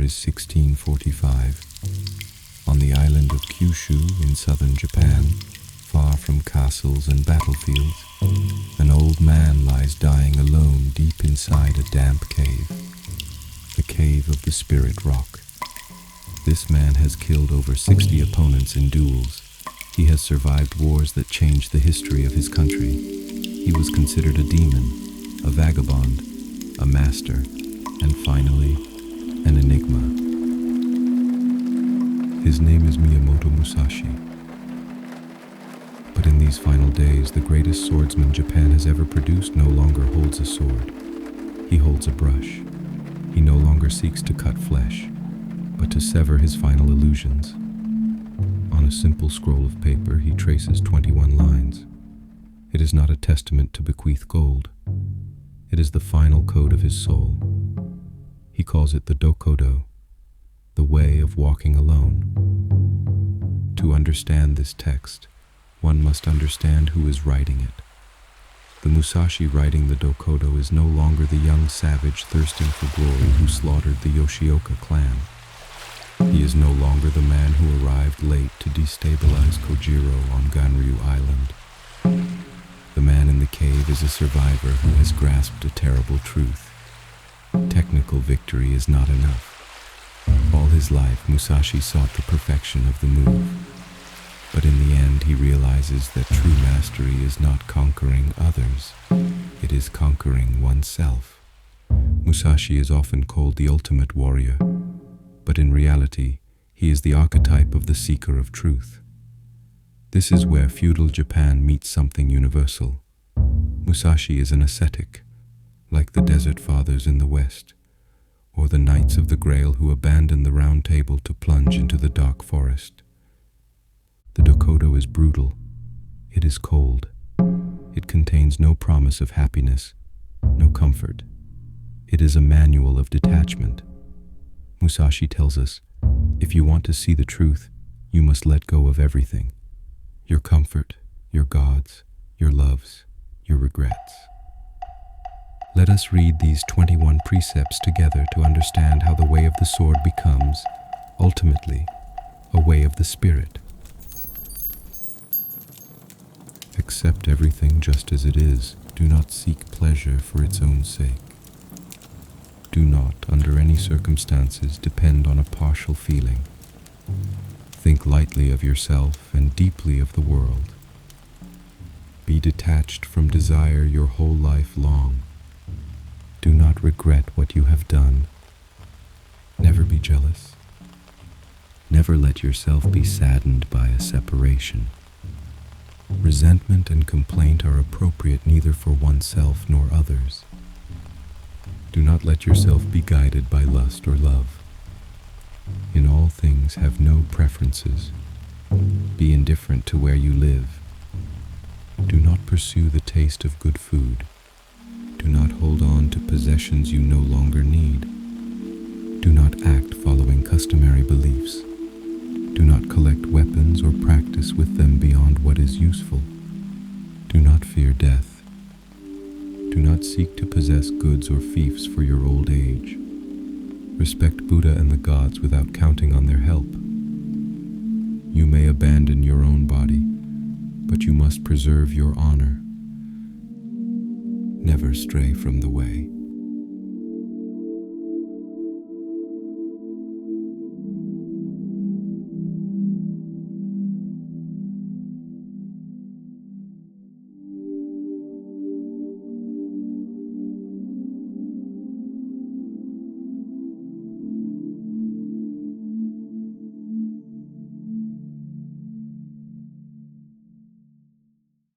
is 1645. On the island of Kyushu in southern Japan, far from castles and battlefields, an old man lies dying alone deep inside a damp cave, the cave of the spirit rock. This man has killed over 60 opponents in duels. He has survived wars that changed the history of his country. He was considered a demon, a vagabond, a master, and finally, an enigma. His name is Miyamoto Musashi. But in these final days, the greatest swordsman Japan has ever produced no longer holds a sword. He holds a brush. He no longer seeks to cut flesh, but to sever his final illusions. On a simple scroll of paper, he traces 21 lines. It is not a testament to bequeath gold. It is the final code of his soul. He calls it the Dokkodo, the way of walking alone. To understand this text, one must understand who is writing it. The Musashi writing the Dokkodo is no longer the young savage thirsting for glory who slaughtered the Yoshioka clan. He is no longer the man who arrived late to destabilize Kojiro on Ganryu Island. The man in the cave is a survivor who has grasped a terrible truth. Technical victory is not enough. All his life, Musashi sought the perfection of the move. But in the end, he realizes that true mastery is not conquering others. It is conquering oneself. Musashi is often called the ultimate warrior, but in reality, he is the archetype of the seeker of truth. This is where feudal Japan meets something universal. Musashi is an ascetic, like the desert fathers in the West, or the knights of the Grail who abandoned the round table to plunge into the dark forest. The Dokkodo is brutal. It is cold. It contains no promise of happiness, no comfort. It is a manual of detachment. Musashi tells us, if you want to see the truth, you must let go of everything. Your comfort, your gods, your loves, your regrets. Let us read these 21 precepts together to understand how the way of the sword becomes, ultimately, a way of the spirit. Accept everything just as it is. Do not seek pleasure for its own sake. Do not, under any circumstances, depend on a partial feeling. Think lightly of yourself and deeply of the world. Be detached from desire your whole life long. Do not regret what you have done. Never be jealous. Never let yourself be saddened by a separation. Resentment and complaint are appropriate neither for oneself nor others. Do not let yourself be guided by lust or love. In all things have no preferences. Be indifferent to where you live. Do not pursue the taste of good food. Do not hold on to possessions you no longer need. Do not act following customary beliefs. Do not collect weapons or practice with them beyond what is useful. Do not fear death. Do not seek to possess goods or fiefs for your old age. Respect Buddha and the gods without counting on their help. You may abandon your own body, but you must preserve your honor. Never stray from the way.